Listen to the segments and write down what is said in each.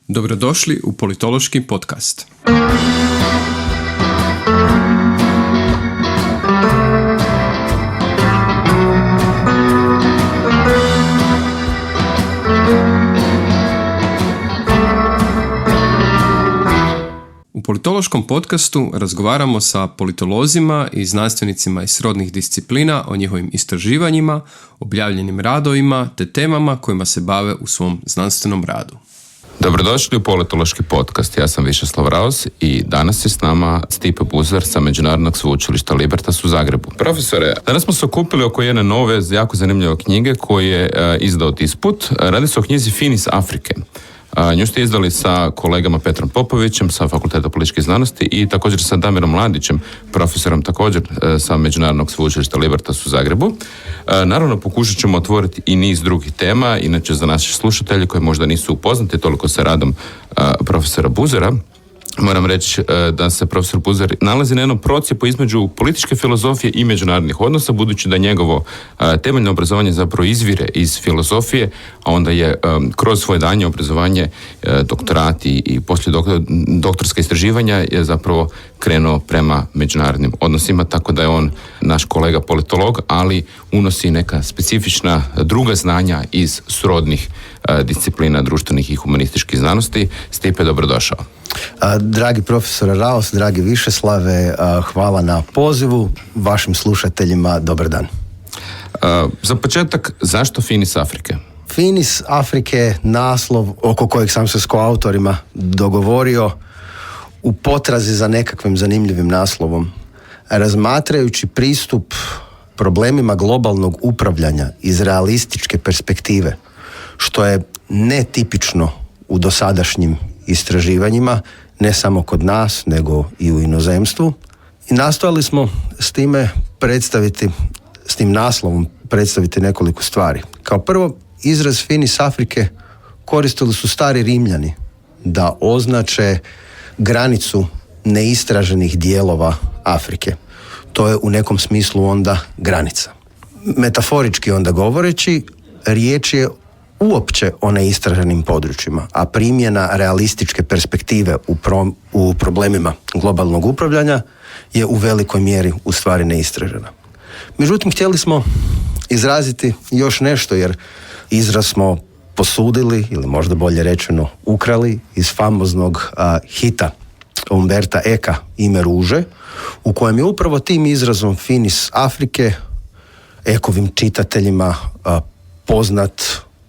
Dobrodošli u Politološki podcast. U Politološkom podcastu razgovaramo sa politolozima i znanstvenicima iz srodnih disciplina o njihovim istraživanjima, objavljenim radovima te temama kojima se bave u svom znanstvenom radu. Dobrodošli u Politološki podcast. Ja sam Višeslav Raos i danas je s nama Stipe Buzer sa Međunarodnog sveučilišta Libertas u Zagrebu. Profesore, danas smo se okupili oko jedne nove, jako zanimljive knjige koju je izdao Disput. Radi se o knjizi Finis Afrike. Nju ste izdali sa kolegama Petrom Popovićem sa Fakulteta političkih znanosti i također sa Damirom Mladićem, profesorom također sa Međunarodnog sveučilišta Libertas u Zagrebu. Naravno, pokušat ćemo otvoriti i niz drugih tema, inače za naše slušatelje koji možda nisu upoznati toliko sa radom profesora Buzera. Moram reći da se profesor Buzer nalazi na jednom procjepu između političke filozofije i međunarodnih odnosa, budući da njegovo temeljno obrazovanje zapravo izvire iz filozofije, a onda je kroz svoje daljnje obrazovanje, doktorat i poslije doktorska istraživanja je zapravo krenuo prema međunarodnim odnosima, tako da je on naš kolega politolog, ali unosi neka specifična druga znanja iz srodnih disciplina društvenih i humanističkih znanosti. Stipe, dobrodošao. Dragi profesor Raos, dragi Višeslave, hvala na pozivu. Vašim slušateljima, dobar dan. Za početak, zašto Finis Afrike? Finis Afrike je naslov oko kojeg sam se s koautorima dogovorio u potrazi za nekakvim zanimljivim naslovom. Razmatrajući pristup problemima globalnog upravljanja iz realističke perspektive, što je netipično u dosadašnjim istraživanjima, ne samo kod nas, nego i u inozemstvu. I nastojali smo s tim naslovom predstaviti nekoliko stvari. Kao prvo, izraz Finis Afrike koristili su stari Rimljani da označe granicu neistraženih dijelova Afrike. To je u nekom smislu onda granica. Metaforički onda govoreći, riječ je uopće o neistraženim područjima, a primjena realističke perspektive u problemima globalnog upravljanja je u velikoj mjeri u stvari neistražena. Međutim, htjeli smo izraziti još nešto, jer izraz smo posudili, ili možda bolje rečeno ukrali, iz famoznog hita Umberta Eka Ime ruže, u kojem je upravo tim izrazom Finis Afrike Ekovim čitateljima poznat,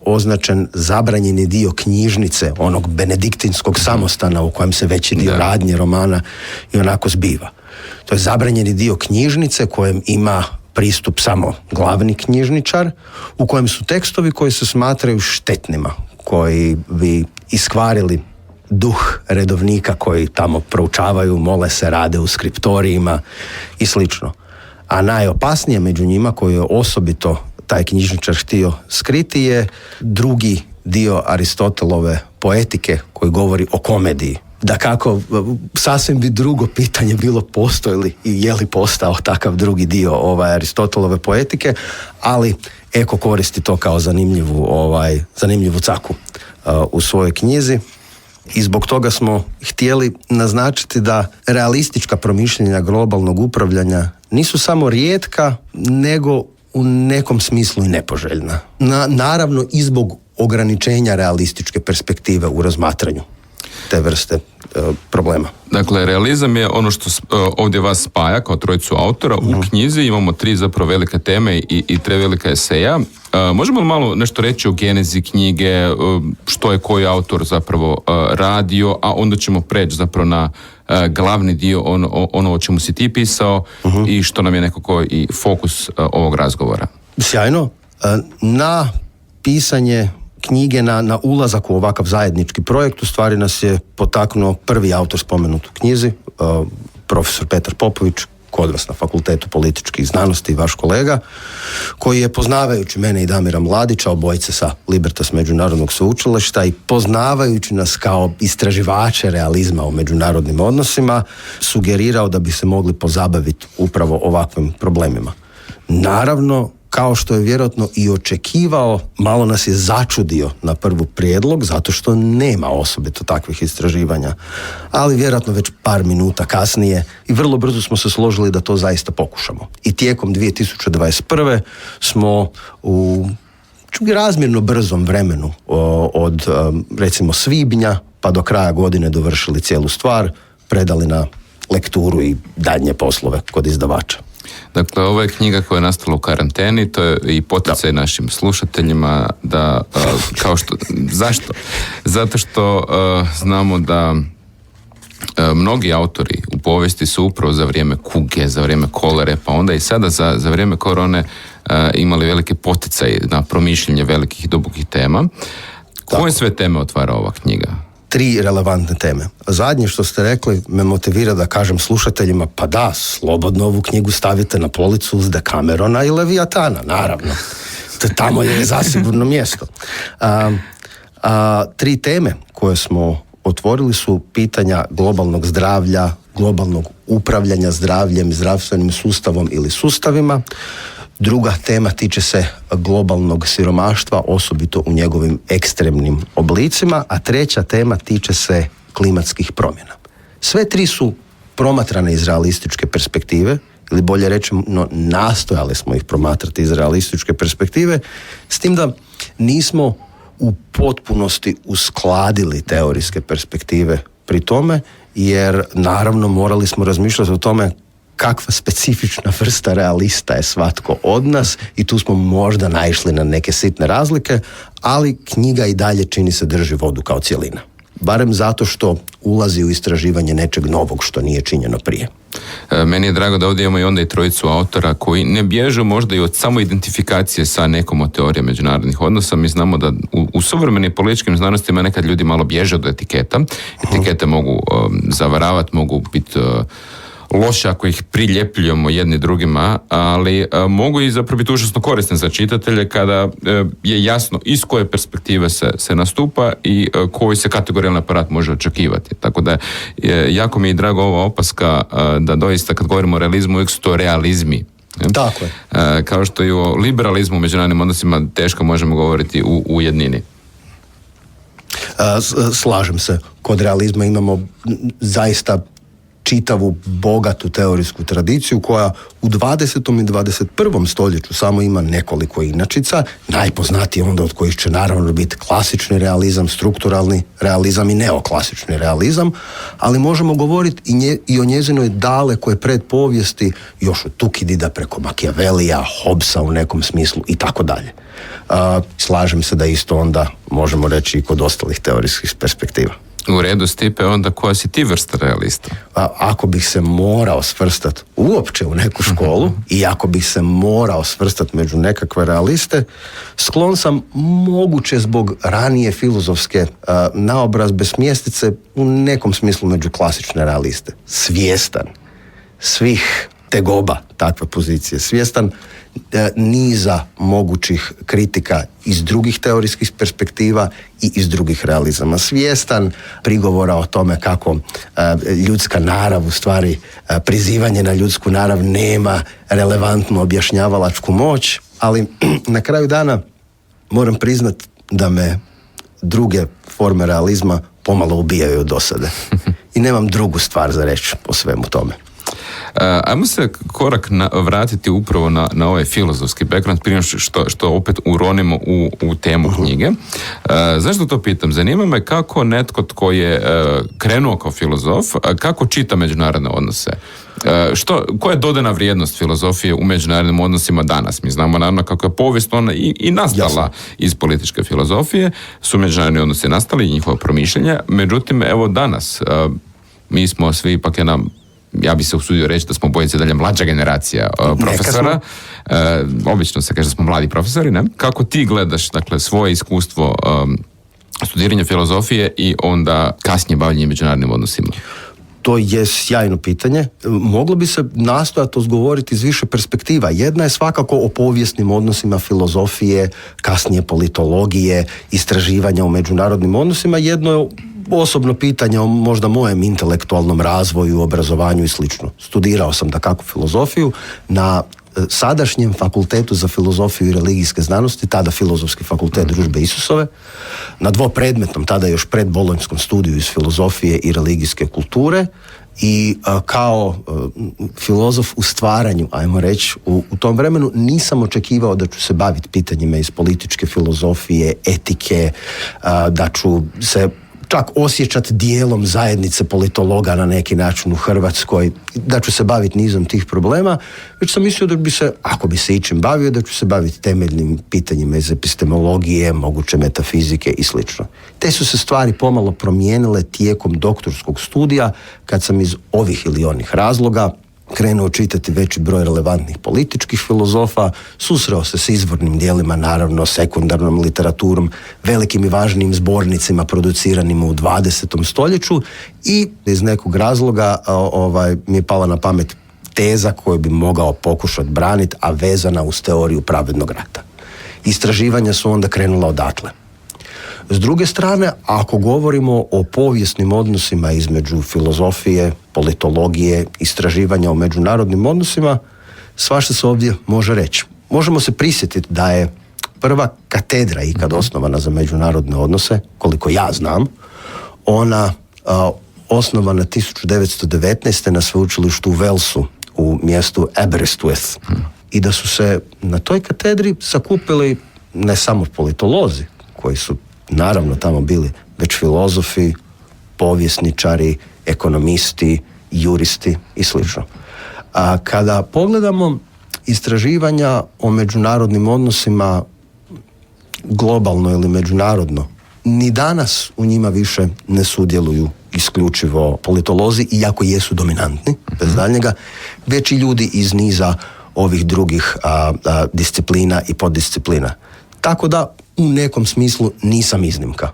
označen zabranjeni dio knjižnice, onog benediktinskog samostana u kojem se veći dio radnje romana i onako zbiva. To je zabranjeni dio knjižnice kojem ima pristup samo glavni knjižničar, u kojem su tekstovi koji se smatraju štetnima, koji bi iskvarili duh redovnika koji tamo proučavaju, mole se, rade u skriptorijima i slično. A najopasnije među njima, koji je osobito taj knjižničar htio skriti, je drugi dio Aristotelove poetike koji govori o komediji. Dakako, sasvim bi drugo pitanje bilo postoji li i je li postao takav drugi dio Aristotelove poetike, ali Eko koristi to kao zanimljivu caku u svojoj knjizi. I zbog toga smo htjeli naznačiti da realistička promišljanja globalnog upravljanja nisu samo rijetka, nego u nekom smislu i nepoželjna. Naravno i zbog ograničenja realističke perspektive u razmatranju te vrste problema. Dakle, realizam je ono što ovdje vas spaja kao trojicu autora. U knjizi imamo 3 zapravo velike teme i 3 velika eseja. Možemo li malo nešto reći o genezi knjige, što je koji autor zapravo radio, a onda ćemo preći zapravo na glavni dio, ono o čemu si ti pisao i što nam je nekako i fokus ovog razgovora. Sjajno. Na pisanje knjige, na ulazak u ovakav zajednički projekt u stvari nas je potaknuo prvi autor spomenut u knjizi, profesor Petar Popović, kod vas na Fakultetu političkih znanosti, vaš kolega, koji je poznavajući mene i Damira Mladića, obojice sa Libertas Međunarodnog sveučilišta, i poznavajući nas kao istraživače realizma u međunarodnim odnosima, sugerirao da bi se mogli pozabaviti upravo ovakvim problemima. Naravno, kao što je vjerojatno i očekivao, malo nas je začudio na prvu prijedlog, zato što nema osobito takvih istraživanja. Ali vjerojatno već par minuta kasnije i vrlo brzo smo se složili da to zaista pokušamo. I tijekom 2021. smo u razmjerno brzom vremenu od recimo svibnja pa do kraja godine dovršili cijelu stvar, predali na lekturu i daljnje poslove kod izdavača. Dakle, ovo je knjiga koja je nastala u karanteni, to je i poticaj našim slušateljima da, kao što, zašto? Zato što znamo da mnogi autori u povijesti su upravo za vrijeme kuge, za vrijeme kolere, pa onda i sada za vrijeme korone imali velike poticaj na promišljanje velikih i dubokih tema. Koje sve teme otvara ova knjiga? 3 relevantne teme. Zadnje što ste rekli me motivira da kažem slušateljima, pa da, slobodno ovu knjigu stavite na policu uz Decamerona i Leviatana, naravno. Tamo je zasigurno mjesto. 3 teme koje smo otvorili su pitanja globalnog zdravlja, globalnog upravljanja zdravljem, zdravstvenim sustavom ili sustavima. Druga tema tiče se globalnog siromaštva, osobito u njegovim ekstremnim oblicima, a treća tema tiče se klimatskih promjena. Sve 3 su promatrane iz realističke perspektive, ili bolje rečeno, nastojali smo ih promatrati iz realističke perspektive, s tim da nismo u potpunosti uskladili teorijske perspektive pri tome, jer naravno morali smo razmišljati o tome kakva specifična vrsta realista je svatko od nas i tu smo možda naišli na neke sitne razlike, ali knjiga i dalje čini se drži vodu kao cjelina. Barem zato što ulazi u istraživanje nečeg novog što nije činjeno prije. Meni je drago da ovdje imamo i onda i trojicu autora koji ne bježu možda i od samoidentifikacije sa nekom od teorija međunarodnih odnosa. Mi znamo da u suvremenim političkim znanostima nekad ljudi malo bježe od etiketa. Etikete mogu zavaravati, mogu biti loše ako ih priljepljujemo jedni drugima, ali mogu i zapravo biti užasno korisne za čitatelje kada je jasno iz koje perspektive se nastupa i koji se kategorijalni aparat može očekivati. Tako da jako mi je drago ova opaska da doista kad govorimo o realizmu uvijek su to realizmi. Tako je. Kao što i o liberalizmu u međunarodnim odnosima teško možemo govoriti u jednini. Slažem se. Kod realizma imamo zaista čitavu bogatu teorijsku tradiciju koja u 20. i 21. stoljeću samo ima nekoliko inačica, najpoznatije onda od kojih će naravno biti klasični realizam, strukturalni realizam i neoklasični realizam, ali možemo govoriti i o njezinoj dalekoj predpovijesti još od Tukidida preko Machiavellija, Hobbesa u nekom smislu i tako dalje. Slažem se da isto onda možemo reći i kod ostalih teorijskih perspektiva. U redu, Stipe, onda koja si ti vrsta realista? Ako bih se morao svrstati uopće u neku školu i ako bih se morao svrstati među nekakve realiste, sklon sam moguće zbog ranije filozofske naobrazbe smjestiti se u nekom smislu među klasične realiste. Svjestan svih tegoba takve pozicije, svjestan niza mogućih kritika iz drugih teorijskih perspektiva i iz drugih realizama. Svjestan prigovora o tome kako ljudska narav, u stvari prizivanje na ljudsku narav nema relevantnu objašnjavalačku moć, ali na kraju dana moram priznat da me druge forme realizma pomalo ubijaju od dosade. I nemam drugu stvar za reći o svemu tome. Ajmo se korak vratiti upravo na ovaj filozofski background prije što opet uronimo u temu knjige. Zašto to pitam? Zanima me kako netko tko je krenuo kao filozof, kako čita međunarodne odnose. Koja je dodana vrijednost filozofije u međunarodnim odnosima danas? Mi znamo naravno kako je povijest ona i nastala iz političke filozofije, su međunarodni odnosi nastali i njihovo promišljanje, međutim evo danas mi smo svi ipak ja bi se usudio reći da smo bojice dalje mlađa generacija profesora. Obično se kaže da smo mladi profesori, ne? Kako ti gledaš, dakle, svoje iskustvo studiranja filozofije i onda kasnije bavljenje međunarodnim odnosima? To je sjajno pitanje. Moglo bi se nastojati odgovoriti iz više perspektiva. Jedna je svakako o povijesnim odnosima filozofije, kasnije politologije, istraživanja u međunarodnim odnosima. Jedno je osobno pitanje o možda mojem intelektualnom razvoju, obrazovanju i slično. Studirao sam dakako filozofiju na sadašnjem fakultetu za filozofiju i religijske znanosti, tada Filozofski fakultet Družbe Isusove, na dvopredmetnom, tada još predbolonjskom studiju iz filozofije i religijske kulture, i kao filozof u stvaranju, ajmo reći, u tom vremenu nisam očekivao da ću se baviti pitanjima iz političke filozofije, etike, da ću se čak osjećati dijelom zajednice politologa na neki način u Hrvatskoj, da ću se baviti nizom tih problema, već sam mislio da bi se, ako bi se ičim bavio, da ću se baviti temeljnim pitanjima iz epistemologije, moguće metafizike i slično. Te su se stvari pomalo promijenile tijekom doktorskog studija, kad sam iz ovih ili onih razloga krenuo čitati veći broj relevantnih političkih filozofa, susreo se s izvornim dijelima, naravno sekundarnom literaturom, velikim i važnim zbornicima produciranim u 20. stoljeću, i iz nekog razloga mi je pala na pamet teza koju bi mogao pokušati braniti, a vezana uz teoriju pravednog rata. Istraživanja su onda krenula odatle. S druge strane, ako govorimo o povijesnim odnosima između filozofije, politologije, istraživanja o međunarodnim odnosima, svašta se ovdje može reći. Možemo se prisjetiti da je prva katedra ikad osnovana za međunarodne odnose, koliko ja znam, ona osnovana 1919. na sveučilištu u Walesu, u mjestu Aberystwyth. I da su se na toj katedri sakupili ne samo politolozi, koji su naravno tamo bili, već filozofi, povjesničari, ekonomisti, juristi i sl. A kada pogledamo istraživanja o međunarodnim odnosima globalno ili međunarodno, ni danas u njima više ne sudjeluju isključivo politolozi, iako jesu dominantni, bez daljnjega, već i ljudi iz niza ovih drugih disciplina i poddisciplina. Tako da u nekom smislu nisam iznimka.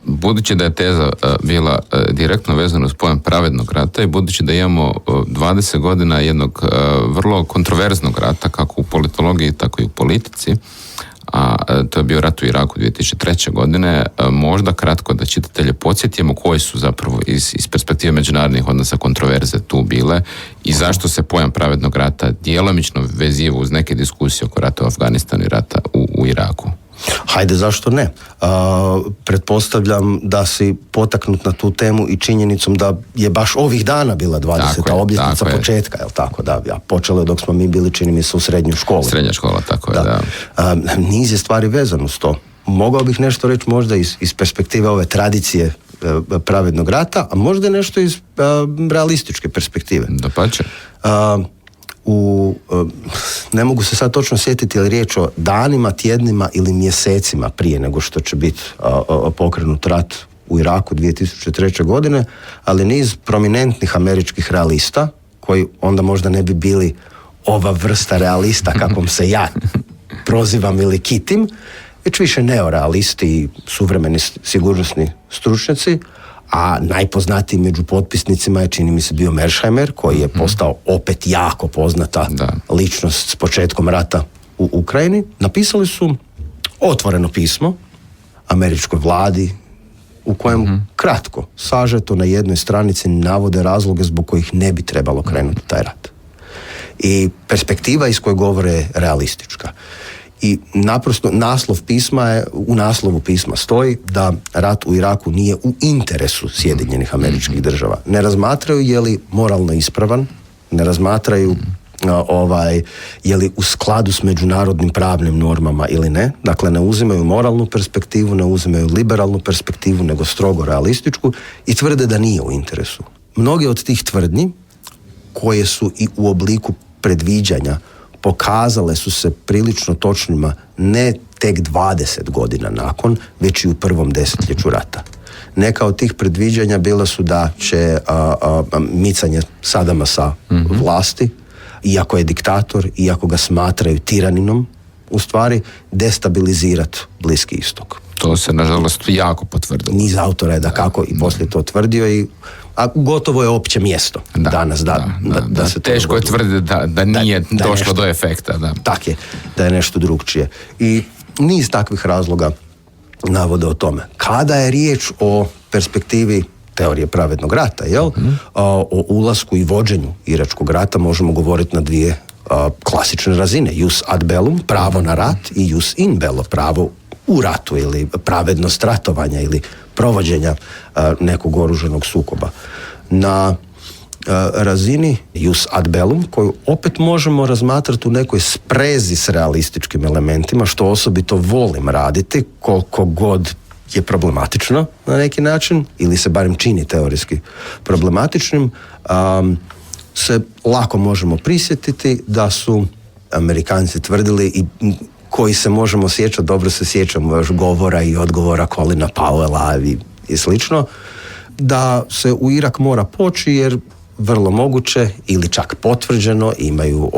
Budući da je teza bila direktno vezana uz pojam pravednog rata i budući da imamo 20 godina jednog vrlo kontroverznog rata, kako u politologiji, tako i u politici, a to je bio rat u Iraku 2003. godine, možda kratko da čitatelje podsjetimo koji su zapravo iz perspektive međunarodnih odnosa kontroverze tu bile i zašto se pojam pravednog rata djelomično veziva uz neke diskusije oko rata u Afganistanu i rata u Iraku. Hajde, zašto ne? Pretpostavljam da si potaknut na tu temu i činjenicom da je baš ovih dana bila 20. obljetnica početka, jel tako? Da, počelo je dok smo mi bili, čini mi se, u srednjoj školi. Srednja škola, tako je, da. Niz je stvari vezano s to. Mogao bih nešto reći možda iz perspektive ove tradicije pravednog rata, a možda nešto iz realističke perspektive. Dapače. Ne mogu se sad točno sjetiti je li riječ o danima, tjednima ili mjesecima prije nego što će biti pokrenut rat u Iraku 2003. godine, ali niz prominentnih američkih realista, koji onda možda ne bi bili ova vrsta realista kakvom se ja prozivam ili kitim, već više neorealisti i suvremeni sigurnosni stručnjaci, a najpoznatiji među potpisnicima je, čini mi se, bio Mersheimer, koji je postao opet jako poznata ličnost s početkom rata u Ukrajini. Napisali su otvoreno pismo američkoj vladi u kojem kratko, sažeto na jednoj stranici navode razloge zbog kojih ne bi trebalo krenuti taj rat. I perspektiva iz koje govore je realistička. I naprosto u naslovu pisma stoji da rat u Iraku nije u interesu Sjedinjenih Američkih Država. Ne razmatraju je li moralno ispravan, ne razmatraju je li u skladu s međunarodnim pravnim normama ili ne. Dakle, ne uzimaju moralnu perspektivu, ne uzimaju liberalnu perspektivu, nego strogo realističku i tvrde da nije u interesu. Mnoge od tih tvrdnji, koje su i u obliku predviđanja, pokazale su se prilično točnima ne tek 20 godina nakon, već i u prvom desetljeću rata. Neka od tih predviđanja bila su da će micanje Sadama sa vlasti, iako je diktator, iako ga smatraju tiraninom, u stvari destabilizirati Bliski istok. To se, nažalost, jako potvrdilo. Niz autora je dakako i poslije to tvrdio, a gotovo je opće mjesto danas da se to teško je tvrditi da nije došlo do efekta. Da. Tak je, da je nešto drugčije. I niz takvih razloga navode o tome. Kada je riječ o perspektivi teorije pravednog rata, o ulasku i vođenju Iračkog rata, možemo govoriti na dvije klasične razine, jus ad bellum, pravo na rat, i jus in bello, pravo u ratu ili pravednost ratovanja ili provođenja nekog oružanog sukoba. Na razini jus ad bellum, koju opet možemo razmatrati u nekoj sprezi s realističkim elementima, što osobito volim raditi, koliko god je problematično na neki način, ili se barem čini teorijski problematičnim, se lako možemo prisjetiti da su Amerikanci tvrdili, i koji se možemo sjećati, dobro se sjećamo još govora i odgovora Colina Powella i slično, da se u Irak mora poći jer vrlo moguće ili čak potvrđeno imaju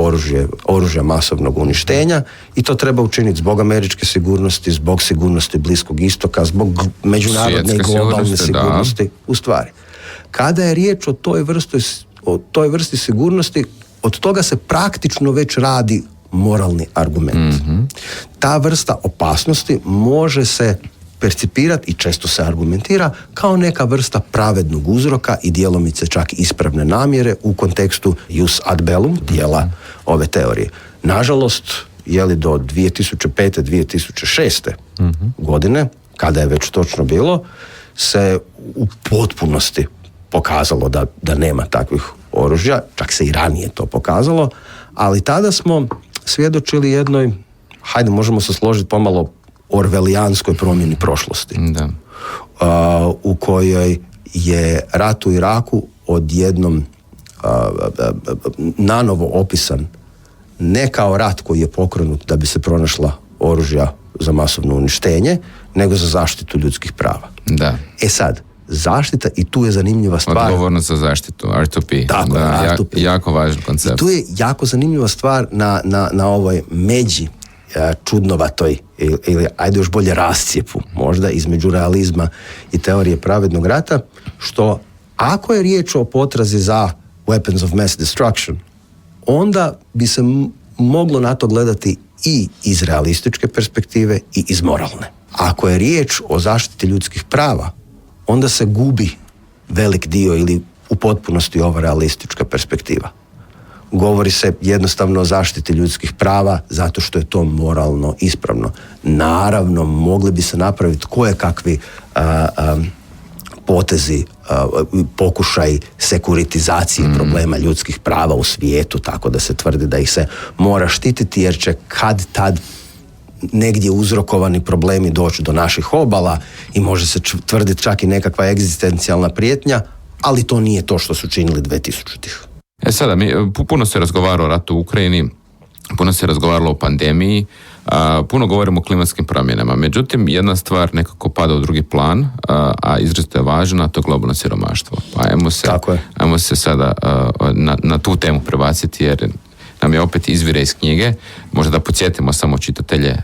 oružje masovnog uništenja, i to treba učiniti zbog američke sigurnosti, zbog sigurnosti Bliskog istoka, zbog međunarodne i globalne sigurnosti. U stvari, kada je riječ o toj vrsti sigurnosti, od toga se praktično već radi moralni argument. Ta vrsta opasnosti može se percipirati i često se argumentira kao neka vrsta pravednog uzroka i djelomice čak ispravne namjere u kontekstu jus ad bellum dijela ove teorije. Nažalost, do 2005-2006. Godine, kada je već točno bilo, se u potpunosti pokazalo da nema takvih oružja, čak se i ranije to pokazalo, ali tada smo svjedočili jednoj, možemo se složiti pomalo, orvelijanskoj promjeni prošlosti. Da. U kojoj je rat u Iraku odjednom nanovo opisan ne kao rat koji je pokrenut da bi se pronašla oružja za masovno uništenje, nego za zaštitu ljudskih prava. Da. Sad, zaštita, i tu je zanimljiva stvar. Odgovornost za zaštitu, R2P. Tako, R2P. Jako važan koncept. I tu je jako zanimljiva stvar na ovoj međi čudnovatoj ili ajde još bolje rascijepu možda između realizma i teorije pravednog rata, što ako je riječ o potrazi za weapons of mass destruction, onda bi se moglo na to gledati i iz realističke perspektive i iz moralne. Ako je riječ o zaštiti ljudskih prava, onda se gubi velik dio ili u potpunosti ova realistička perspektiva. Govori se jednostavno o zaštiti ljudskih prava zato što je to moralno ispravno. Naravno, mogli bi se napraviti kakvi potezi, pokušaj sekuritizacije problema ljudskih prava u svijetu, tako da se tvrdi da ih se mora štititi, jer će kad tad negdje uzrokovani problemi doći do naših obala i može se tvrditi čak i nekakva egzistencijalna prijetnja, ali to nije to što su činili 2000-ih. Sada, puno se razgovaralo o ratu u Ukrajini, puno se razgovaralo o pandemiji, puno govorimo o klimatskim promjenama. Međutim, jedna stvar nekako pada u drugi plan, a izrazito je važna, to je globalno siromaštvo. Pa ajmo se sada na tu temu prebaciti, jer nam je opet izvire iz knjige. Možda da podsjetimo samo čitatelje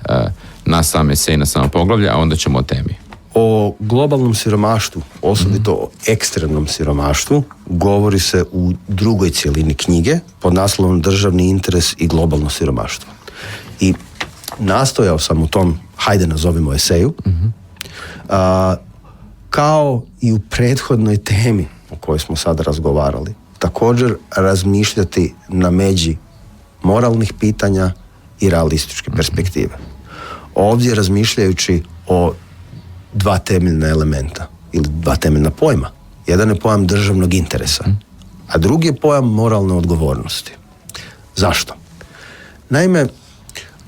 na sam esej, na samo poglavlje, a onda ćemo o temi. O globalnom siromaštvu, osobito o ekstremnom siromaštvu, govori se u drugoj cjelini knjige pod naslovom Državni interes i globalno siromaštvo. I nastojao sam u tom, nazovimo eseju, kao i u prethodnoj temi o kojoj smo sad razgovarali, također razmišljati na međi moralnih pitanja i realističke perspektive. Ovdje razmišljajući o dva temeljna elementa ili dva temeljna pojma. Jedan je pojam državnog interesa, a drugi je pojam moralne odgovornosti. Zašto? Naime,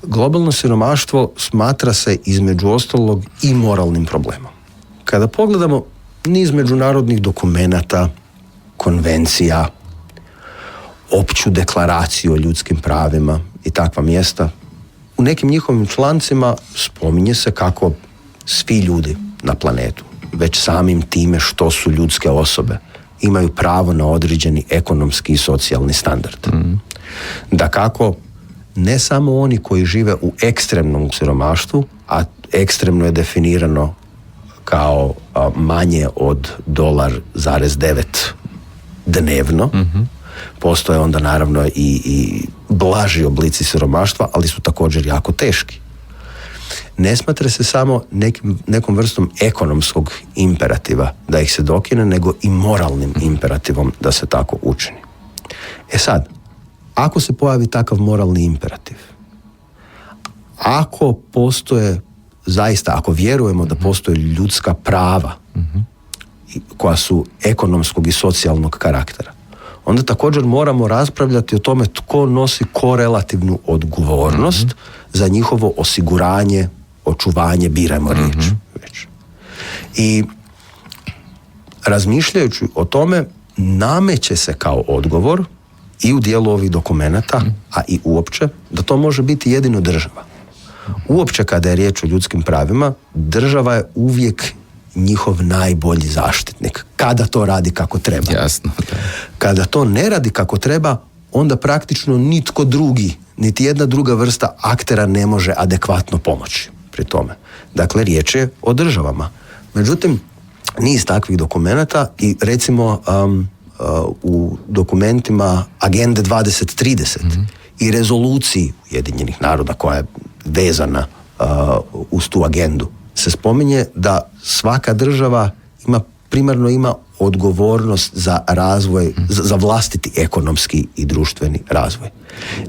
globalno siromaštvo smatra se između ostalog i moralnim problemom. Kada pogledamo niz međunarodnih dokumenata, konvencija, opću deklaraciju o ljudskim pravima i takva mjesta, u nekim njihovim člancima spominje se kako svi ljudi na planetu, već samim time što su ljudske osobe, imaju pravo na određeni ekonomski i socijalni standard. Dakako, ne samo oni koji žive u ekstremnom siromaštvu, a ekstremno je definirano kao manje od $1,9 dnevno, postoje onda naravno i blaži oblici siromaštva, ali su također jako teški. Ne smatra se samo nekom vrstom ekonomskog imperativa da ih se dokine, nego i moralnim imperativom da se tako učini. Sad, ako se pojavi takav moralni imperativ, ako postoje zaista, ako vjerujemo da postoje ljudska prava koja su ekonomskog i socijalnog karaktera, onda također moramo raspravljati o tome tko nosi korelativnu odgovornost za njihovo osiguranje, očuvanje, birajmo riječ. I razmišljajući o tome, nameće se kao odgovor i u dijelu ovih dokumenata, a i uopće, da to može biti jedino država. Uopće kada je riječ o ljudskim pravima, država je uvijek njihov najbolji zaštitnik. Kada to radi kako treba. Jasno. Kada to ne radi kako treba, onda praktično nitko drugi, niti jedna druga vrsta aktera ne može adekvatno pomoći pri tome. Dakle, riječ je o državama. Međutim, niz takvih dokumenata i recimo u dokumentima Agende 2030 i rezoluciji Ujedinjenih naroda koja je vezana uz tu agendu se spominje da svaka država primarno ima odgovornost za razvoj, za vlastiti ekonomski i društveni razvoj.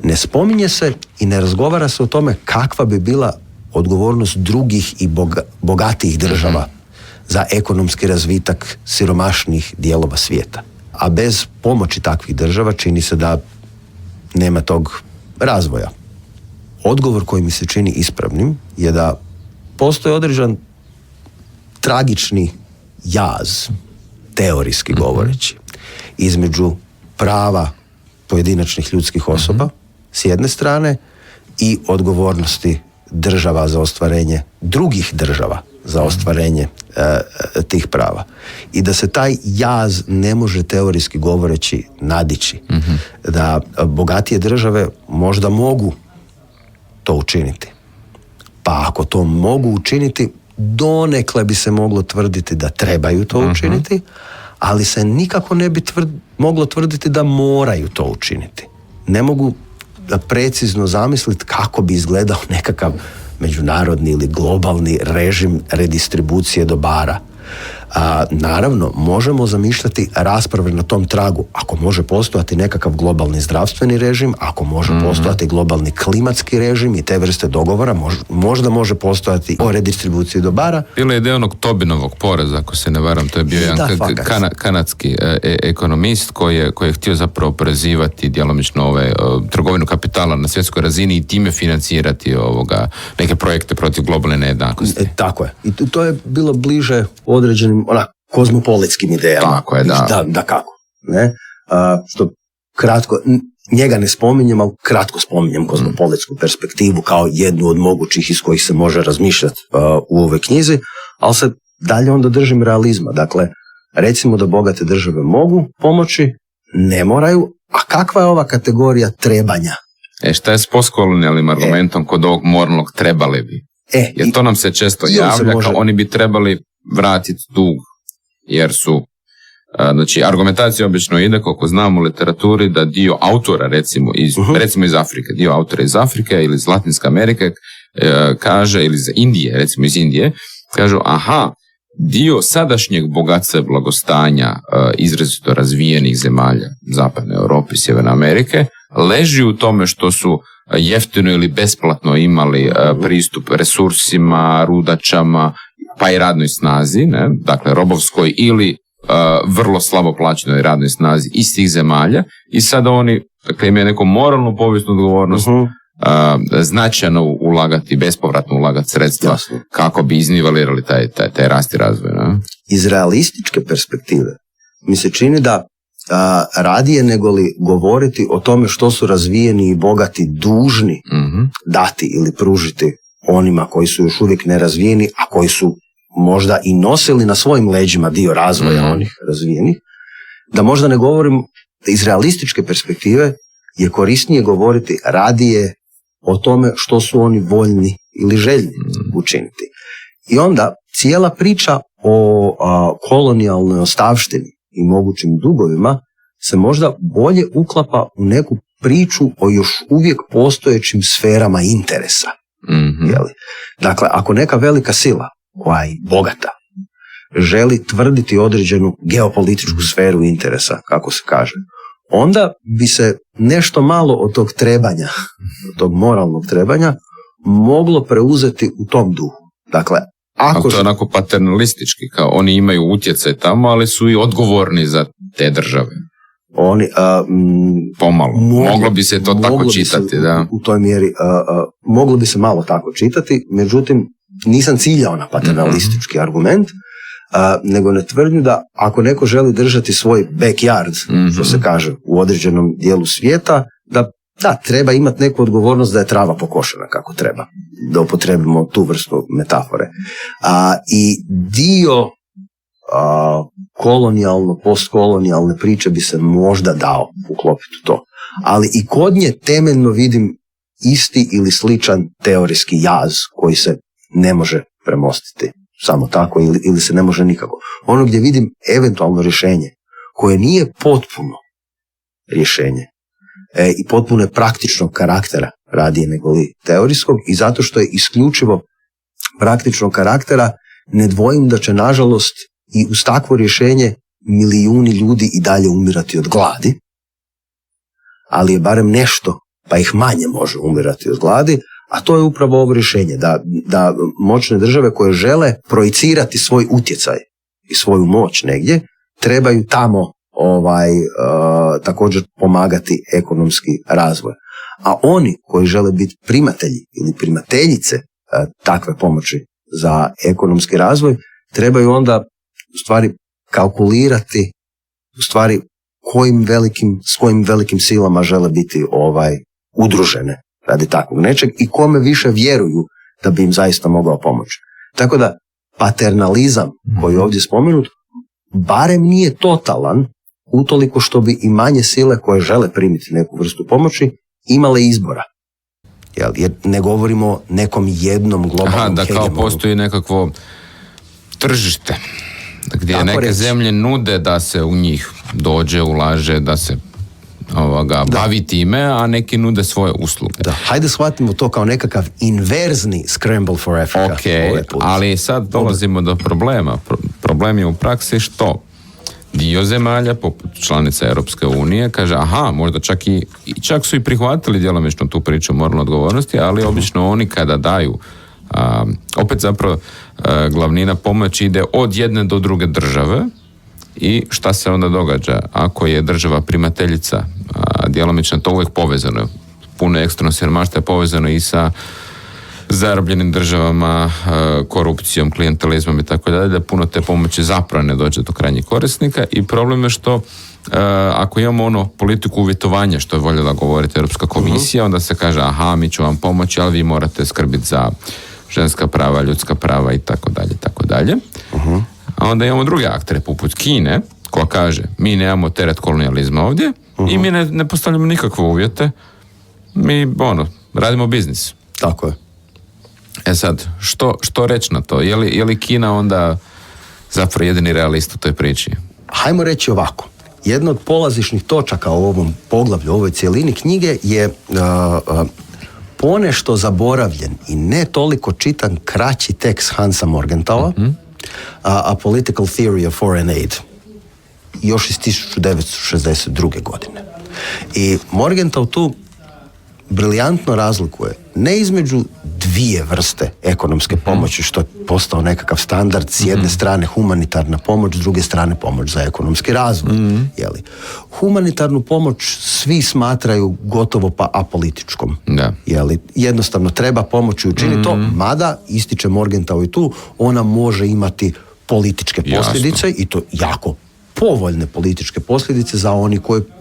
Ne spominje se i ne razgovara se o tome kakva bi bila odgovornost drugih i bogatijih država za ekonomski razvitak siromašnih dijelova svijeta. A bez pomoći takvih država čini se da nema tog razvoja. Odgovor koji mi se čini ispravnim je da postoji određen tragični jaz, teorijski govoreći, između prava pojedinačnih ljudskih osoba s jedne strane i odgovornosti država za ostvarenje drugih država za ostvarenje tih prava. I da se taj jaz ne može teorijski govoreći nadići. Da bogatije države možda mogu to učiniti. Pa ako to mogu učiniti, donekle bi se moglo tvrditi da trebaju to učiniti, ali se nikako ne bi moglo tvrditi da moraju to učiniti. Ne mogu da precizno zamisliti kako bi izgledao nekakav međunarodni ili globalni režim redistribucije dobara. Naravno, možemo zamišljati rasprave na tom tragu. Ako može postojati nekakav globalni zdravstveni režim, ako može postojati globalni klimatski režim i te vrste dogovora, možda može postojati o redistribuciji dobara. Bila je ideja onog Tobinovog poreza, ako se ne varam, to je bio jedan kanadski ekonomist koji je htio zapravo oporezivati djelomično trgovinu kapitala na svjetskoj razini i time financirati neke projekte protiv globalne nejednakosti. Tako je. I to je bilo bliže određenim kozmopolitskim idejama. Tako je, da. Da kako. Ne? Što kratko, njega ne spominjem, ali kratko spominjem kozmopolitsku perspektivu kao jednu od mogućih iz kojih se može razmišljati u ovoj knjizi, ali se dalje onda držim realizma. Dakle, recimo da bogate države mogu pomoći, ne moraju, a kakva je ova kategorija trebanja? Šta je s postkolonijalnim argumentom kod ovog moralnog trebali bi? Jer to nam se često javlja, kao oni bi trebali vratiti dug, jer su, znači, argumentacija obično ide, koliko znam u literaturi, da dio autora, recimo iz Afrike, dio autora iz Afrike ili iz Latinske Amerike kaže, ili iz Indije, recimo iz Indije, kažu, dio sadašnjeg bogatstva i blagostanja izrazito razvijenih zemalja Zapadne Europe i Sjeverne Amerike leži u tome što su jeftino ili besplatno imali pristup resursima, rudačama, pa i radnoj snazi, ne? Dakle robovskoj ili vrlo slabo plaćenoj radnoj snazi iz tih zemalja, i sada oni, dakle, imaju neku moralnu povijesnu odgovornost značajno ulagati, bespovratno ulagati sredstva kako bi iznivelirali taj rast i razvoj. Ne? Iz realističke perspektive mi se čini da radije nego li govoriti o tome što su razvijeni i bogati dužni dati ili pružiti onima koji su još uvijek nerazvijeni, a koji su možda i nosili na svojim leđima dio razvoja onih razvijenih, da možda ne govorim iz realističke perspektive, je korisnije govoriti radije o tome što su oni voljni ili željni učiniti. I onda cijela priča o kolonijalnoj ostavštini i mogućim dugovima se možda bolje uklapa u neku priču o još uvijek postojećim sferama interesa. Dakle, ako neka velika sila koja je bogata želi tvrditi određenu geopolitičku sferu interesa, kako se kaže, onda bi se nešto malo od tog trebanja, od tog moralnog trebanja, moglo preuzeti u tom duhu. Dakle, ako to je onako paternalistički, kao oni imaju utjecaj tamo, ali su i odgovorni za te države. Oni, pomalo. Moglo bi se to tako čitati, da. U toj mjeri moglo bi se malo tako čitati, međutim nisam ciljao na paternalistički argument, nego ne tvrdim da ako neko želi držati svoj backyard, što se kaže u određenom dijelu svijeta, da treba imati neku odgovornost da je trava pokošena kako treba, da upotrebimo tu vrstu metafore. I dio kolonijalno, postkolonijalne priče bi se možda dao uklopiti u to. Ali i kod nje temeljno vidim isti ili sličan teorijski jaz koji se ne može premostiti samo tako ili se ne može nikako. Ono gdje vidim eventualno rješenje koje nije potpuno rješenje i potpuno je praktičnog karaktera radije nego li teorijskog, i zato što je isključivo praktičnog karaktera ne dvojim da će nažalost i uz takvo rješenje milijuni ljudi i dalje umirati od gladi, ali je barem nešto pa ih manje može umirati od gladi, a to je upravo ovo rješenje, da moćne države koje žele projicirati svoj utjecaj i svoju moć negdje, trebaju tamo također pomagati ekonomski razvoj. A oni koji žele biti primatelji ili primateljice takve pomoći za ekonomski razvoj, trebaju onda u stvari kalkulirati u stvari s kojim velikim silama žele biti udružene radi takvog nečeg i kome više vjeruju da bi im zaista mogao pomoći. Tako da paternalizam koji je ovdje spomenut barem nije totalan utoliko što bi i manje sile koje žele primiti neku vrstu pomoći imale izbora. Jer ne govorimo o nekom jednom globalnom da kao postoji nekakvo tržište gdje tako neke zemlje nude da se u njih dođe, ulaže, da se bavi time, a neki nude svoje usluge. Da, hajde shvatimo to kao nekakav inverzni scramble for Africa. Ok, ali sad dolazimo do problema. Problem je u praksi što dio zemalja, poput članica Europske unije, kaže, možda čak su i prihvatili djelomično tu priču o moralnoj odgovornosti, ali obično oni kada daju, opet zapravo glavnina pomoći ide od jedne do druge države. I šta se onda događa? Ako je država primateljica, djelomično to uvijek povezano. Puno ekstremno siromaštva je povezano i sa zarobljenim državama, korupcijom, klijentalizmom i tako dalje, da puno te pomoći zapravo ne dođe do krajnjih korisnika. I problem je što ako imamo politiku uvjetovanja, što je voljela govoriti Europska komisija, onda se kaže, mi ću vam pomoći, ali vi morate skrbiti za ženska prava, ljudska prava i tako dalje, tako dalje. A onda imamo druge aktere, poput Kine, koja kaže, mi nemamo teret kolonijalizma ovdje i mi ne postavljamo nikakve uvjete, mi, radimo biznis. Tako je. Sad, što reći na to? Je li Kina onda zapravo jedini realist u toj priči? Hajmo reći ovako. Jedna od polazišnih točaka u ovom poglavlju, u ovoj cijelini knjige je ponešto zaboravljen i ne toliko čitan kraći tekst Hansa Morgenthala, A Political Theory of Foreign Aid, još iz 1962. godine. I Morgenthau tu briljantno razlikuje ne između dvije vrste ekonomske pomoći, što je postao nekakav standard, s jedne strane humanitarna pomoć, s druge strane pomoć za ekonomski razvoj. Humanitarnu pomoć svi smatraju gotovo pa apolitičkom. Jednostavno treba pomoći učiniti to, mada, ističe Morgenthau i tu, ona može imati političke posljedice. Jasno. I to jako povoljne političke posljedice za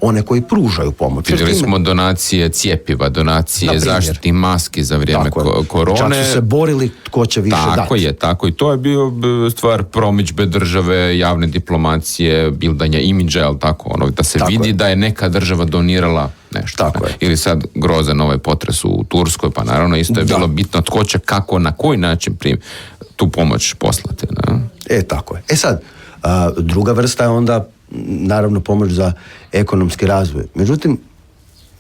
one koji pružaju pomoć. Vidjeli smo donacije cijepiva, donacije zaštitnih maski za vrijeme korone. Čak su se borili tko će više dati. Tako i to je bio stvar promidžbe države, javne diplomacije, bildanja imidža, ali tako, da se vidi da je neka država donirala nešto. Ili sad grozan ovaj potres u Turskoj, pa naravno isto je bilo bitno tko će kako, na koji način tu pomoć poslati. Tako je. Sad, druga vrsta je onda naravno pomoć za ekonomski razvoj. Međutim,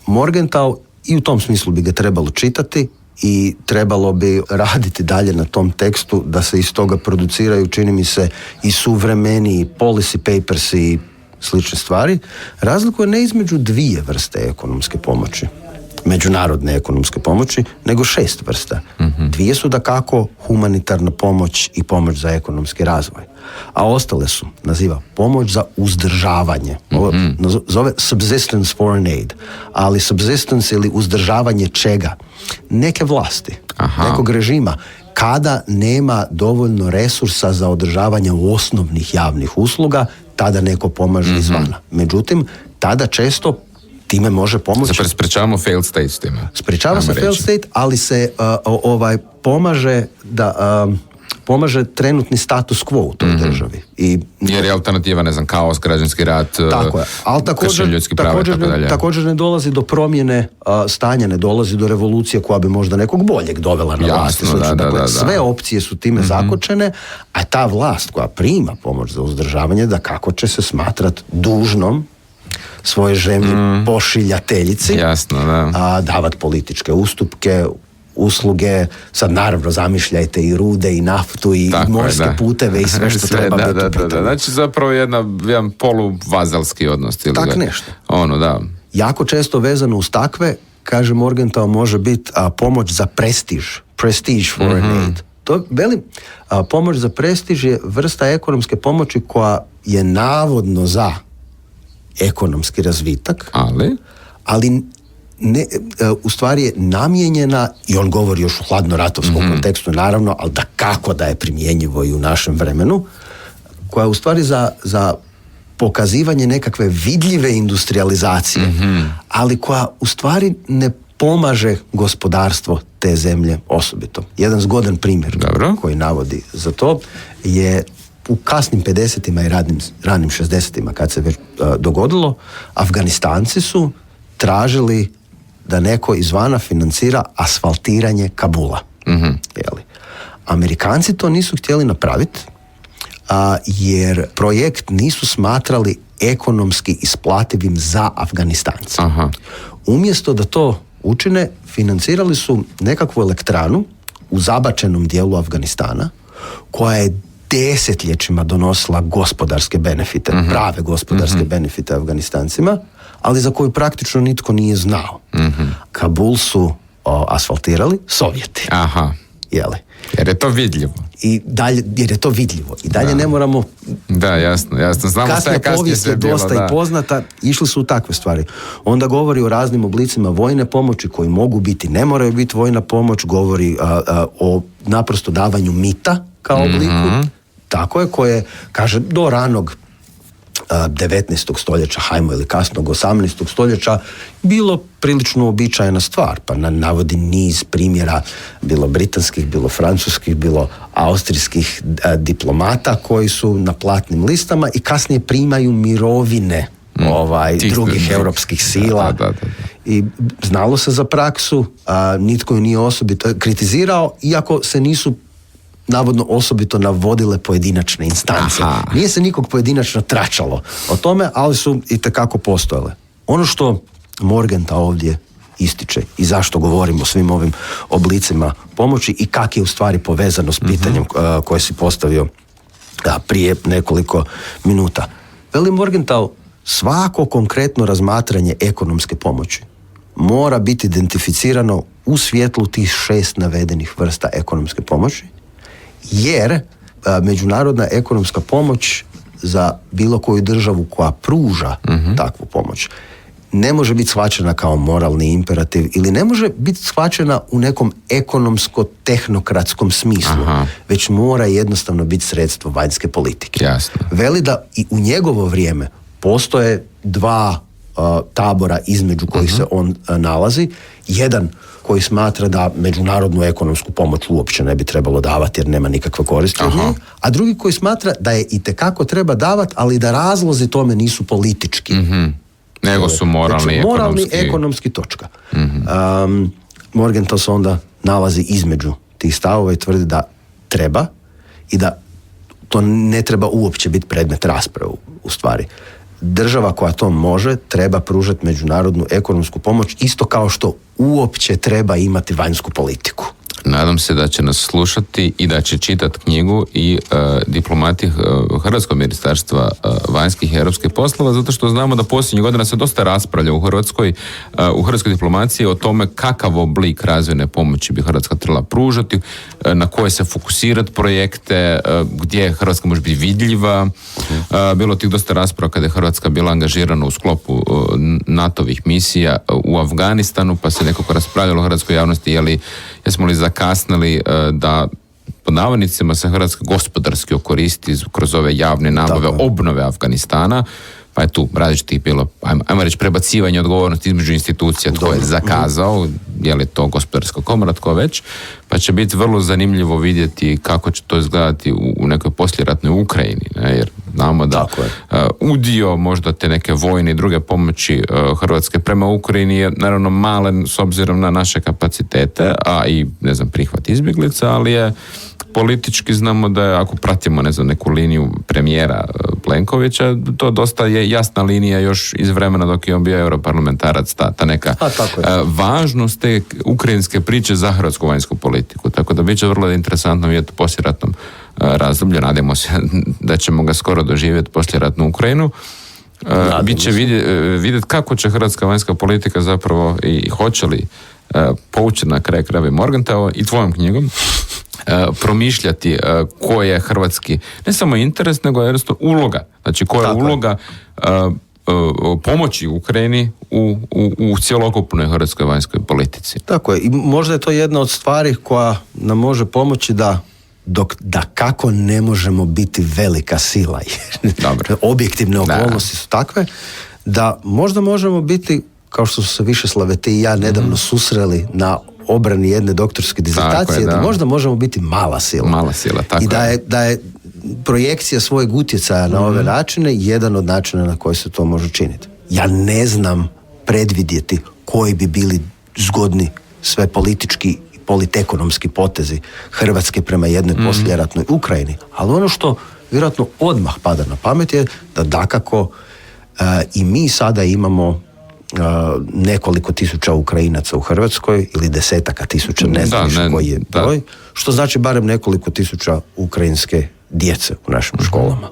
Morgenthau i u tom smislu bi ga trebalo čitati i trebalo bi raditi dalje na tom tekstu da se iz toga produciraju, čini mi se, i suvremeniji policy papers i slične stvari, razlikuje ne između dvije vrste ekonomske pomoći, međunarodne ekonomske pomoći, nego 6 vrsta. Dvije su dakako humanitarna pomoć i pomoć za ekonomski razvoj. A ostale su, naziva, pomoć za uzdržavanje. Ovo zove subsistence foreign aid. Ali subsistence ili uzdržavanje čega? Neke vlasti, nekog režima, kada nema dovoljno resursa za održavanje osnovnih javnih usluga, tada neko pomaže izvana. Međutim, tada često time može pomoći. Zapravo sprečavamo failed state s time. Sprečava se failed state, ali se pomaže da pomaže trenutni status quo u toj državi. Jer je alternativa, ne znam, kaos, građanski rat, kršenje ljudskih prava i tako dalje. Također ne dolazi do promjene stanja, ne dolazi do revolucije koja bi možda nekog boljeg dovela na vlast. Dakle, sve opcije su time zakočene, a ta vlast koja prima pomoć za uzdržavanje, da kako će se smatrati dužnom svoje zemlje pošiljateljici, davat političke ustupke, usluge, sad naravno zamišljajte i rude i naftu i morske puteve i sve što treba biti u pitanju. Znači zapravo jedan poluvazalski odnos. Tak nešto. Jako često vezano uz takve, kaže Morgenthau, može biti pomoć za prestiž, prestige foreign aid. To velim, pomoć za prestiž je vrsta ekonomske pomoći koja je navodno za ekonomski razvitak, ali ne, u stvari je namijenjena, i on govori još u hladnoratovskom kontekstu naravno, ali da kako da je primjenjivo i u našem vremenu, koja je u stvari za pokazivanje nekakve vidljive industrializacije, ali koja u stvari ne pomaže gospodarstvo te zemlje osobito. Jedan zgodan primjer koji navodi za to je u kasnim 50-ima i ranim 60-ima, kad se već dogodilo, Afganistanci su tražili da neko izvana financira asfaltiranje Kabula. Amerikanci to nisu htjeli napraviti, jer projekt nisu smatrali ekonomski isplativim za Afganistance. Umjesto da to učine, financirali su nekakvu elektranu u zabačenom dijelu Afganistana, koja je desetljećima donosila gospodarske benefite, prave gospodarske benefite Afganistancima, ali za koju praktično nitko nije znao. Kabul su asfaltirali Sovjeti. Jer je to vidljivo. Jer je to vidljivo. I dalje ne moramo... Da, jasno. Znamo šta je kasnije sve bilo. Dosta i poznata, išli su u takve stvari. Onda govori o raznim oblicima vojne pomoći koji mogu biti, ne moraju biti vojna pomoć, govori o naprosto davanju mita kao obliku. Tako je, koje, kaže, do ranog 19. stoljeća, hajmo, ili kasnog 18. stoljeća, bilo prilično uobičajena stvar. Pa navodi niz primjera, bilo britanskih, bilo francuskih, bilo austrijskih diplomata koji su na platnim listama i kasnije primaju mirovine drugih europskih sila. I znalo se za praksu, nitko ju nije osobito kritizirao, iako se nisu navodno osobito navodile pojedinačne instance. Nije se nikog pojedinačno tračalo o tome, ali su itekako postojale. Ono što Morgenthau ovdje ističe i zašto govorimo o svim ovim oblicima pomoći i kak je u stvari povezano s pitanjem koje si postavio prije nekoliko minuta. Veli Morgenthau, svako konkretno razmatranje ekonomske pomoći mora biti identificirano u svjetlu tih 6 navedenih vrsta ekonomske pomoći, jer međunarodna ekonomska pomoć za bilo koju državu koja pruža takvu pomoć ne može biti shvaćena kao moralni imperativ ili ne može biti shvaćena u nekom ekonomsko-tehnokratskom smislu, već mora jednostavno biti sredstvo vanjske politike. Jasno. Veli da i u njegovo vrijeme postoje 2 tabora između kojih se on nalazi. Jedan koji smatra da međunarodnu ekonomsku pomoć uopće ne bi trebalo davati jer nema nikakve koristi od nje, a drugi koji smatra da je itekako treba davati, ali da razlozi tome nisu politički. Nego su moralni ekonomski točka. Morgenthau se onda nalazi između tih stavova i tvrdi da treba i da to ne treba uopće biti predmet rasprave u stvari. Država koja to može treba pružati međunarodnu ekonomsku pomoć isto kao što uopće treba imati vanjsku politiku. Nadam se da će nas slušati i da će čitati knjigu i diplomati Hrvatskog ministarstva vanjskih i europskih poslova, zato što znamo da posljednjih godina se dosta raspravlja u hrvatskoj diplomaciji o tome kakav oblik razvojne pomoći bi Hrvatska trebala pružati, na koje se fokusirati projekte, gdje Hrvatska može biti vidljiva. Bilo tih dosta rasprava kada je Hrvatska bila angažirana u sklopu NATO-ovih misija u Afganistanu, pa se nekako raspravljalo u hrvatskoj javnosti jesmo li zakasnili da pod navodnicima se Hrvatska gospodarski okoristi kroz ove javne nabave, obnove Afganistana, pa je tu različitih bilo, ajmo reći, prebacivanje odgovornosti između institucija, tko je zakazao, je li to gospodarska komora, tko već, pa će biti vrlo zanimljivo vidjeti kako će to izgledati u nekoj poslijeratnoj Ukrajini, ne? Jer znamo da udio možda te neke vojne i druge pomoći Hrvatske prema Ukrajini je naravno malen s obzirom na naše kapacitete, a i prihvat izbjeglica, ali je politički znamo da je, ako pratimo neku liniju premijera Plenkovića, to dosta je jasna linija još iz vremena dok je on bio europarlamentarac, ta neka važnost te ukrajinske priče za hrvatsku vanjsku politiku. Tako da bit će vrlo interesantno vidjeti u poslijeratnom razdoblju. Nadamo se da ćemo ga skoro doživjeti poslijeratnu Ukrajinu. Bit će vidjeti kako će hrvatska vanjska politika zapravo i hoće li poučiti na kraj krajeva Morgenthau i tvojom knjigom promišljati koji je hrvatski ne samo interes, nego jednostavno uloga. Znači koja je uloga pomoći Ukrajini u cjelokupnoj hrvatskoj vanjskoj politici. Tako je. I možda je to jedna od stvari koja nam može pomoći da kako ne možemo biti velika sila. Objektivne okolnosti su takve da možda možemo biti, kao što su se Višeslave ti i ja nedavno susreli na obrani jedne doktorske dizertacije, da možda možemo biti mala sila. Mala sila, tako i da je projekcija svojeg utjecaja na ove načine jedan od načina na koji se to može činiti. Ja ne znam predvidjeti koji bi bili zgodni sve politički i politekonomski potezi Hrvatske prema jednoj poslijeratnoj Ukrajini, ali ono što vjerojatno odmah pada na pamet je da dakako i mi sada imamo nekoliko tisuća Ukrajinaca u Hrvatskoj ili desetaka tisuća, ne znam koji je broj, što znači barem nekoliko tisuća ukrajinske djece u našim školama.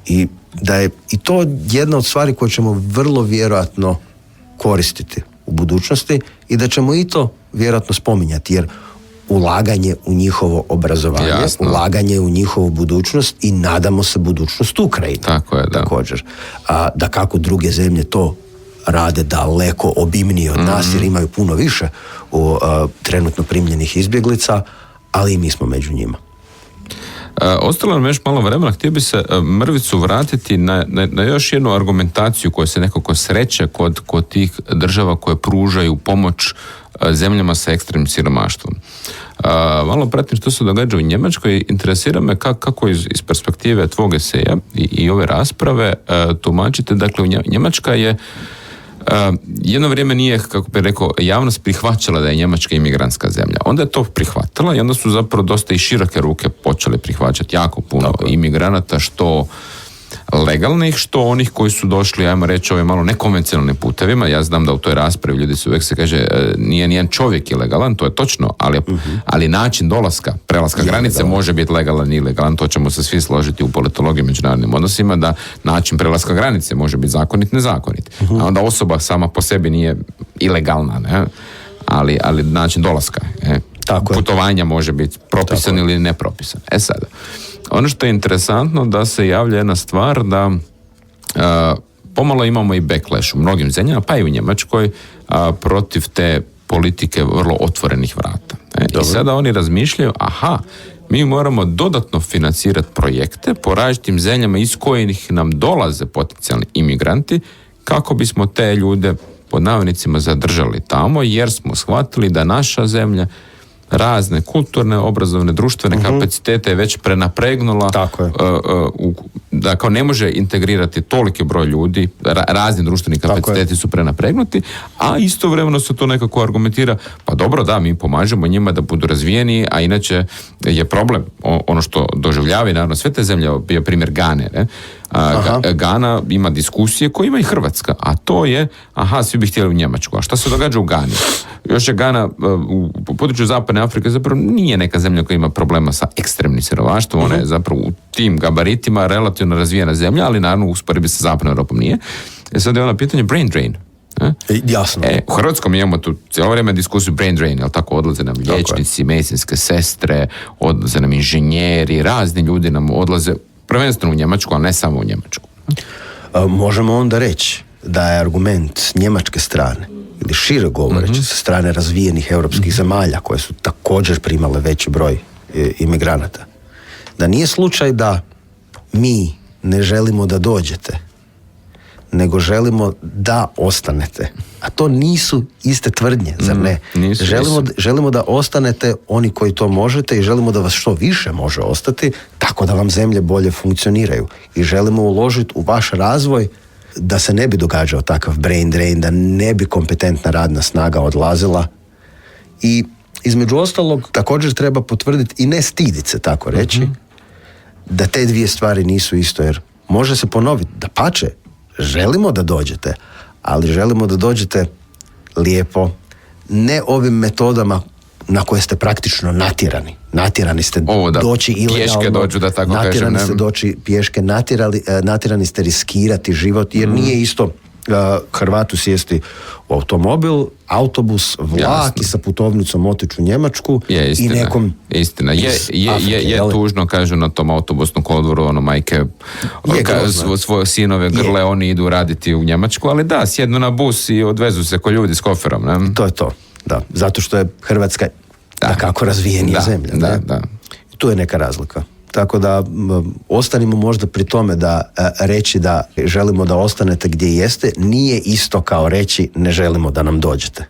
I da je i to jedna od stvari koje ćemo vrlo vjerojatno koristiti u budućnosti i da ćemo i to vjerojatno spominjati, jer ulaganje u njihovo obrazovanje, ulaganje u njihovu budućnost i nadamo se budućnost Ukrajine. Tako je, također. Da kako druge zemlje to rade daleko obimnije od nas, jer imaju puno više trenutno primljenih izbjeglica, ali i mi smo među njima. Ostalo nam još malo vremena, htio bi se mrvicu vratiti na još jednu argumentaciju koja se nekako sreće kod tih država koje pružaju pomoć zemljama sa ekstremnim siromaštvom. Malo pratim što se događa u Njemačkoj, interesira me kako iz perspektive tvog eseja i ove rasprave tumačite. Dakle, Njemačka je jedno vrijeme nije, kako bi rekao, javnost prihvaćala da je Njemačka imigrantska zemlja. Onda je to prihvatila i onda su zapravo dosta i široke ruke počeli prihvaćati jako puno imigranata, što legalnih, što onih koji su došli, ajmo reći, ovim malo nekonvencionalnim putevima. Ja znam da u toj raspravi ljudi se uvijek se kaže nije nijedan čovjek ilegalan, to je točno, ali način dolaska, prelaska granice može biti legalan i ilegalan, to ćemo se svi složiti u politologiji i međunarodnim odnosima, da način prelaska granice može biti zakonit, nezakonit. A onda osoba sama po sebi nije ilegalna, ne? Ali način dolaska, putovanja može biti propisan ili nepropisan. Sada, ono što je interesantno da se javlja jedna stvar da pomalo imamo i backlash u mnogim zemljama, pa i u Njemačkoj, protiv te politike vrlo otvorenih vrata. I sada oni razmišljaju, mi moramo dodatno financirati projekte po različitim zemljama iz kojih nam dolaze potencijalni imigranti, kako bismo te ljude pod navodnicima zadržali tamo, jer smo shvatili da naša zemlja razne kulturne, obrazovne, društvene kapacitete je već prenapregnula da kao ne može integrirati toliki broj ljudi, razni društveni kapaciteti su prenapregnuti, a istovremeno se to nekako argumentira, pa dobro da, mi pomažemo njima da budu razvijeni, a inače je problem ono što doživljava, naravno sve te zemlje, bio primjer Gane, ne? Gana ima diskusije koje ima i Hrvatska, a to je, svi bi htjeli u Njemačku, a šta se događa u Gani? Još je Gana u području Zapadne Afrike zapravo nije neka zemlja koja ima problema sa ekstremnim siromaštvom, ona je zapravo u tim gabaritima relativno razvijena zemlja, ali naravno u usporedbi sa Zapadnom Europom nije. Sad je ono pitanje brain drain. Jasno. U Hrvatskom imamo tu cijelo vrijeme diskusiju brain drain, jel tako, odlaze nam liječnici, medicinske sestre, odlaze nam inženjeri, razni ljudi nam odlaze prvenstveno u Njemačku, ali ne samo u Njemačku. Možemo onda reći da je argument njemačke strane, ili šire govoreći sa strane razvijenih europskih zemalja koje su također primale veći broj imigranata, da nije slučaj da mi ne želimo da dođete, nego želimo da ostanete. A to nisu iste tvrdnje, zar ne? Želimo da ostanete oni koji to možete i želimo da vas što više može ostati, tako da vam zemlje bolje funkcioniraju. I želimo uložiti u vaš razvoj da se ne bi događao takav brain drain, da ne bi kompetentna radna snaga odlazila. I između ostalog također treba potvrditi i ne stiditi se, tako reći, da te dvije stvari nisu isto, jer može se ponoviti, dapače, želimo da dođete, ali želimo da dođete lijepo, ne ovim metodama na koje ste praktično natjerani. Natjerani ste doći ilegalno, pješke dođu, da tako natjerani kažem, ste doći pješke, natjerani ste riskirati život, jer nije isto Hrvatu sjesti u automobil, autobus, vlak i sa putovnicom otići u Njemačku i nekom istina. Je tužno, kažu na tom autobusnom kolodvoru, ono majke svoje sinove grle, oni idu raditi u Njemačku, ali da, sjednu na bus i odvezu se ko ljudi s koferom. Ne? To je to, da. Zato što je Hrvatska kako razvijenija zemlja. Da. Tu je neka razlika. Tako da ostanimo možda pri tome da reći da želimo da ostanete gdje jeste nije isto kao reći ne želimo da nam dođete.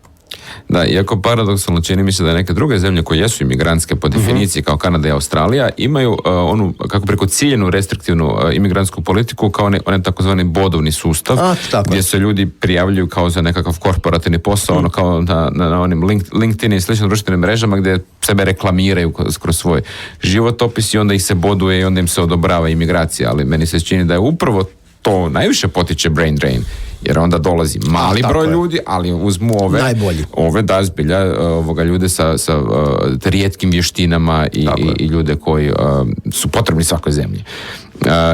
Da, iako paradoksalno čini mi se da neke druge zemlje koje jesu imigrantske po definiciji kao Kanada i Australija imaju onu, kako preko ciljenu restriktivnu imigrantsku politiku kao onaj takozvani bodovni sustav gdje se ljudi prijavljuju kao za nekakav korporativni posao, ono kao na onim LinkedIn i sličnim društvenim mrežama gdje sebe reklamiraju kroz svoj životopis i onda ih se boduje i onda im se odobrava imigracija, ali meni se čini da je upravo to najviše potiče brain drain, jer onda dolazi mali broj ljudi, ali uzmu ove da zbilja ljude sa rijetkim vještinama i ljude koji su potrebni svakoj zemlji.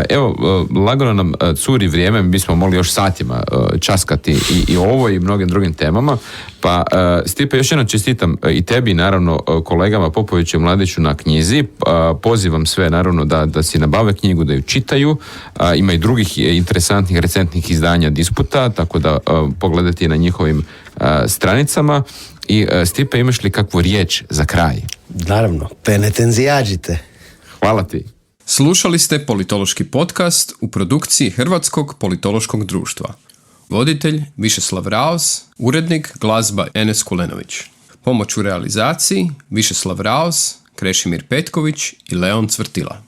Evo, lagano nam curi vrijeme, mi bismo mogli još satima časkati i ovo i mnogim drugim temama, pa Stipe, još jednom čestitam i tebi, naravno kolegama Popoviću i Mladiću na knjizi, pozivam sve naravno da si nabave knjigu, da ju čitaju, ima i drugih interesantnih recentnih izdanja Disputa, tako da pogledajte na njihovim stranicama. I Stipe, imaš li kakvu riječ za kraj? Naravno, penitenzijađite. Hvala ti. Slušali ste politološki podcast u produkciji Hrvatskog politološkog društva. Voditelj Višeslav Raos, urednik glazba Enes Kulenović. Pomoć u realizaciji Višeslav Raos, Krešimir Petković i Leon Cvrtila.